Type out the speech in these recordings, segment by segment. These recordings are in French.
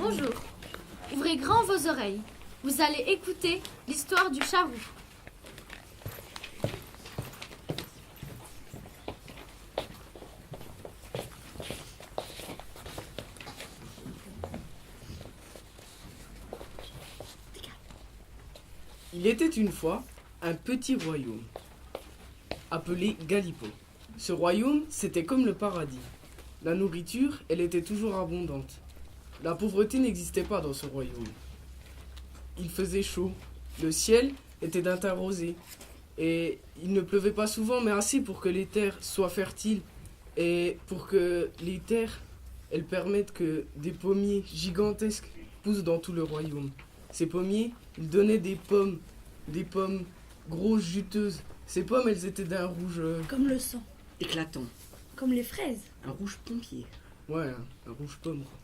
Bonjour, ouvrez grand vos oreilles. Vous allez écouter l'histoire du chat roux. Il était une fois un petit royaume appelé Galipo. Ce royaume, c'était comme le paradis. La nourriture, elle était toujours abondante. La pauvreté n'existait pas dans ce royaume. Il faisait chaud, le ciel était d'un teint rosé, et il ne pleuvait pas souvent, mais assez pour que les terres soient fertiles, et pour que les terres, elles permettent que des pommiers gigantesques poussent dans tout le royaume. Ces pommiers, ils donnaient des pommes grosses, juteuses. Ces pommes, elles étaient d'un rouge... Comme le sang, Éclatant. comme les fraises. Un rouge pompier. Ouais, un rouge pomme, quoi.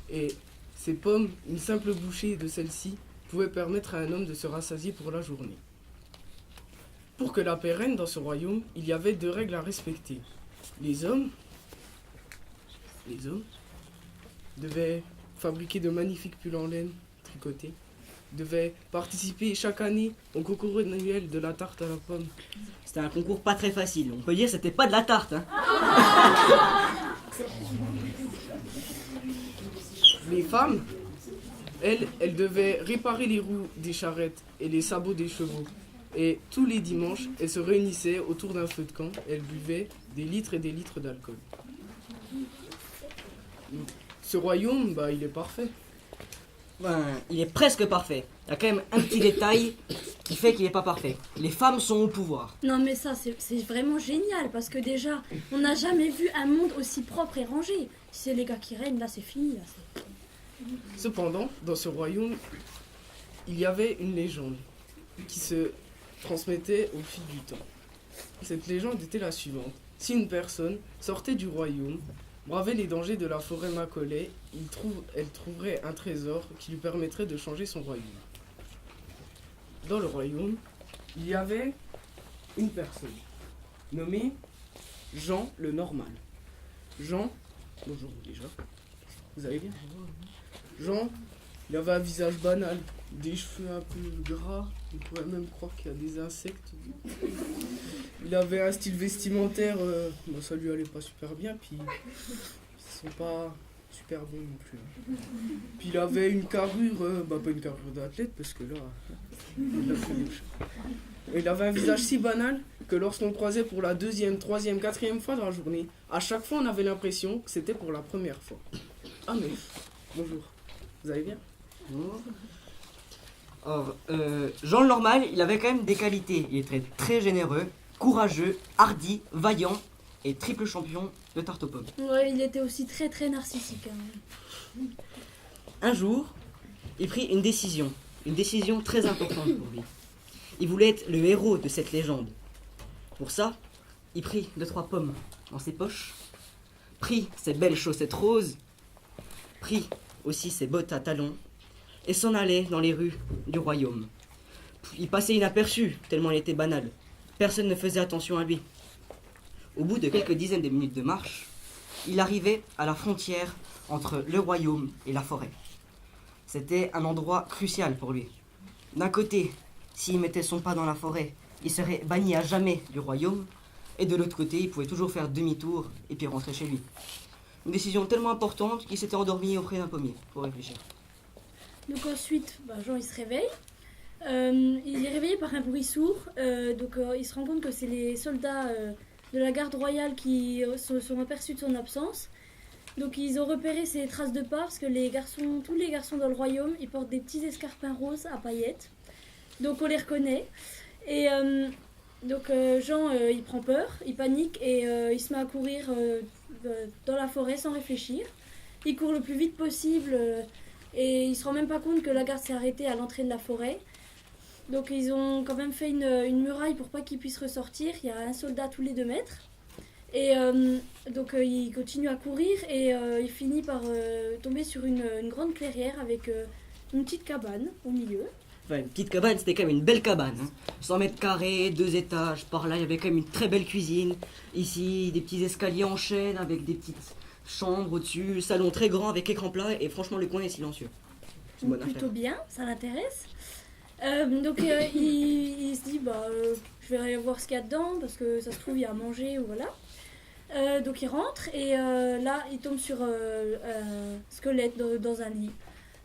Et ces pommes, une simple bouchée de celle-ci, pouvait permettre à un homme de se rassasier pour la journée. Pour que la paix règne dans ce royaume, il y avait 2 règles à respecter. Les hommes devaient fabriquer de magnifiques pulls en laine tricotés, devaient participer chaque année au concours annuel de la tarte à la pomme. C'était un concours pas très facile. On peut dire que c'était pas de la tarte. Hein. Les femmes, elles devaient réparer les roues des charrettes et les sabots des chevaux. Et tous les dimanches, elles se réunissaient autour d'un feu de camp. Elles buvaient des litres et des litres d'alcool. Ce royaume, il est parfait. Ben, il est presque parfait. Il y a quand même un petit détail qui fait qu'il n'est pas parfait. Les femmes sont au pouvoir. Non mais ça c'est vraiment génial parce que déjà on n'a jamais vu un monde aussi propre et rangé. Si c'est les gars qui règnent là c'est fini. Là, Cependant, dans ce royaume, il y avait une légende qui se transmettait au fil du temps. Cette légende était la suivante. Si une personne sortait du royaume, bravait les dangers de la forêt Macaulay, elle trouverait un trésor qui lui permettrait de changer son royaume. Dans le royaume, il y avait une personne nommée Jean le Normal. Jean, bonjour déjà, vous allez bien? Jean, il avait un visage banal, des cheveux un peu gras, on pourrait même croire qu'il y a des insectes. Il avait un style vestimentaire, ça lui allait pas super bien, puis ils sont pas super bons non plus. Hein. Puis il avait une carrure, pas une carrure d'athlète, parce que là, il a fait des choses. Il avait un visage si banal que lorsqu'on le croisait pour la 2e, 3e, 4e fois dans la journée, à chaque fois on avait l'impression que c'était pour la première fois. Ah mais, bonjour, vous allez bien? Or, Jean le Normal, il avait quand même des qualités. Il était très généreux, courageux, hardi, vaillant et triple champion de tarte aux pommes. Ouais, il était aussi très très narcissique. Hein. Un jour, il prit une décision très importante pour lui. Il voulait être le héros de cette légende. Pour ça, il prit 2-3 pommes dans ses poches, prit ses belles chaussettes roses, prit aussi ses bottes à talons et s'en allait dans les rues du royaume. Il passait inaperçu, tellement il était banal. Personne ne faisait attention à lui. Au bout de quelques dizaines de minutes de marche, il arrivait à la frontière entre le royaume et la forêt. C'était un endroit crucial pour lui. D'un côté, s'il mettait son pas dans la forêt, il serait banni à jamais du royaume, et de l'autre côté, il pouvait toujours faire demi-tour et puis rentrer chez lui. Une décision tellement importante qu'il s'était endormi auprès d'un pommier pour réfléchir. Donc ensuite, Jean il se réveille. Il est réveillé par un bruit sourd. Il se rend compte que c'est les soldats de la garde royale qui sont aperçus de son absence. Donc ils ont repéré ses traces de pas parce que tous les garçons dans le royaume, ils portent des petits escarpins roses à paillettes. Donc on les reconnaît. Et Jean, il prend peur, il panique et il se met à courir dans la forêt sans réfléchir. Il court le plus vite possible et il se rend même pas compte que la garde s'est arrêtée à l'entrée de la forêt. Donc ils ont quand même fait une muraille pour pas qu'il puisse ressortir. Il y a un soldat tous les 2 mètres. Et il continue à courir et il finit par tomber sur une grande clairière avec une petite cabane au milieu. Enfin, une petite cabane, c'était quand même une belle cabane. 100 mètres carrés, 2 étages. Par là, il y avait quand même une très belle cuisine. Ici, des petits escaliers en chaîne avec des chambre au-dessus, salon très grand avec écran plat et franchement le coin est silencieux. C'est une bonne Plutôt affaire. bien, ça l'intéresse. Donc il se dit je vais aller voir ce qu'il y a dedans parce que ça se trouve il y a à manger ou voilà. Donc il rentre et là il tombe sur un squelette dans un lit.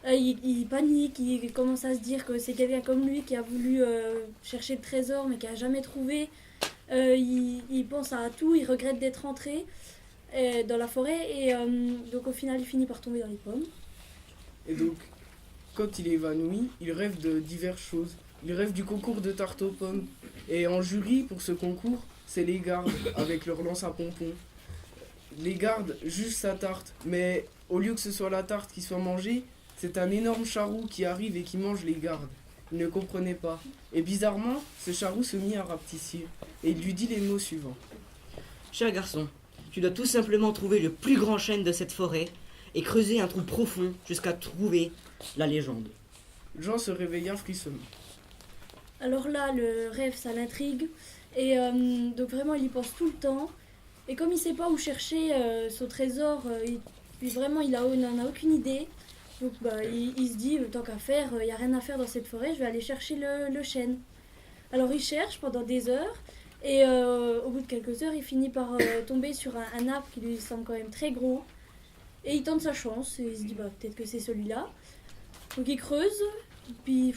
Il panique, il commence à se dire que c'est quelqu'un comme lui qui a voulu chercher le trésor mais qui n'a jamais trouvé. Il pense à tout, il regrette d'être rentré dans la forêt et donc au final il finit par tomber dans les pommes. Et donc, quand il est évanoui, il rêve de diverses choses. Il rêve du concours de tarte aux pommes. Et en jury pour ce concours, c'est les gardes avec leur lance à pompons. Les gardes jugent sa tarte, mais au lieu que ce soit la tarte qui soit mangée, c'est un énorme charroux qui arrive et qui mange les gardes. Il ne comprenait pas. Et bizarrement, ce charroux se mit à rapetissir. Et il lui dit les mots suivants. Cher garçon, tu dois tout simplement trouver le plus grand chêne de cette forêt et creuser un trou profond jusqu'à trouver la légende. Jean se réveilla frissonnant. Alors là, le rêve, ça l'intrigue. Et donc vraiment, il y pense tout le temps. Et comme il sait pas où chercher son trésor, il n'en a aucune idée. Donc il se dit, tant qu'à faire, il n'y a rien à faire dans cette forêt, je vais aller chercher le chêne. Alors il cherche pendant des heures. Et au bout de quelques heures, il finit par tomber sur un arbre qui lui semble quand même très gros. Et il tente sa chance. Et il se dit, peut-être que c'est celui-là. Donc il creuse. Puis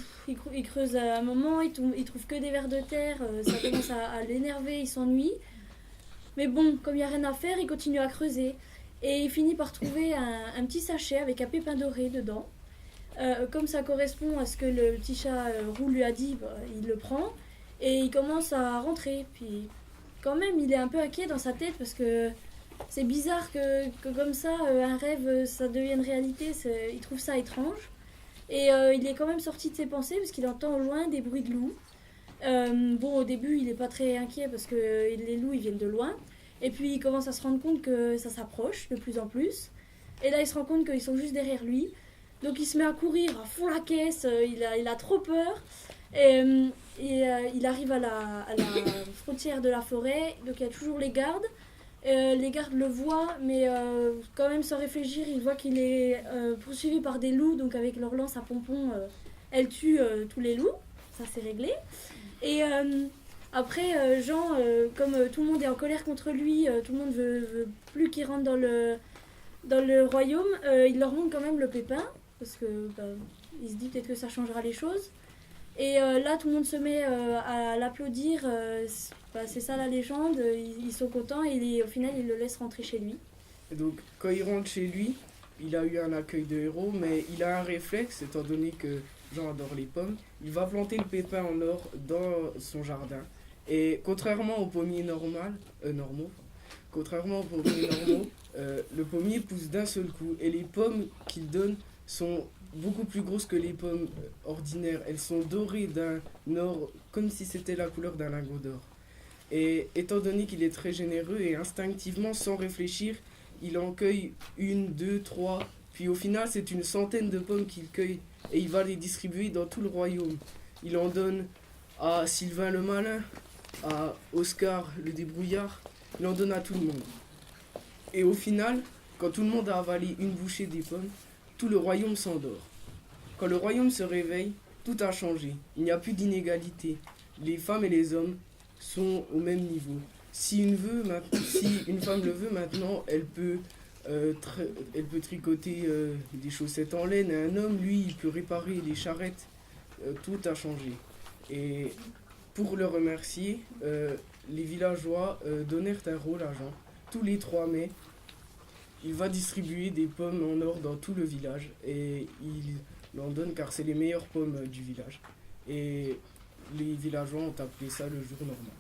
il creuse à un moment, il trouve que des vers de terre, ça commence à l'énerver, il s'ennuie. Mais bon, comme il n'y a rien à faire, il continue à creuser. Et il finit par trouver un petit sachet avec un pépin doré dedans. Comme ça correspond à ce que le petit chat roux lui a dit, il le prend. Et il commence à rentrer. Puis quand même, il est un peu inquiet dans sa tête parce que c'est bizarre que comme ça, un rêve, ça devienne réalité. Il trouve ça étrange. Et il est quand même sorti de ses pensées parce qu'il entend au loin des bruits de loups. Au début, il n'est pas très inquiet parce que les loups, ils viennent de loin. Et puis, il commence à se rendre compte que ça s'approche de plus en plus. Et là, il se rend compte qu'ils sont juste derrière lui. Donc, il se met à courir à fond la caisse. Il a trop peur. Et il arrive à la frontière de la forêt. Donc, il y a toujours les gardes. Les gardes le voient, mais quand même sans réfléchir, ils voient qu'il est poursuivi par des loups, donc avec leur lance à pompons, elle tue tous les loups, ça c'est réglé. Et après, Jean, comme tout le monde est en colère contre lui, tout le monde veut plus qu'il rentre dans le royaume, il leur montre quand même le pépin, parce que il se dit peut-être que ça changera les choses. Et là, tout le monde se met à l'applaudir. C'est ça la légende. Ils sont contents et au final, ils le laissent rentrer chez lui. Et donc, quand il rentre chez lui, il a eu un accueil de héros, mais il a un réflexe, étant donné que Jean adore les pommes. Il va planter le pépin en or dans son jardin. Et contrairement aux pommiers normaux, le pommier pousse d'un seul coup. Et les pommes qu'il donne sont beaucoup plus grosses que les pommes ordinaires. Elles sont dorées d'un or comme si c'était la couleur d'un lingot d'or. Et étant donné qu'il est très généreux et instinctivement, sans réfléchir, il en cueille 1, 2, 3, puis au final c'est une centaine de pommes qu'il cueille et il va les distribuer dans tout le royaume. Il en donne à Sylvain le malin, à Oscar le débrouillard, il en donne à tout le monde. Et au final, quand tout le monde a avalé une bouchée des pommes, tout le royaume s'endort. Quand le royaume se réveille, tout a changé. Il n'y a plus d'inégalité. Les femmes et les hommes sont au même niveau. Si une femme le veut maintenant, elle peut tricoter des chaussettes en laine. Et un homme, lui, il peut réparer les charrettes. Tout a changé. Et pour le remercier, les villageois donnèrent un rôle à Jean. Tous les 3 mai, il va distribuer des pommes en or dans tout le village. Et il en donne car c'est les meilleures pommes du village. Et les villageois ont appelé ça le jour normal.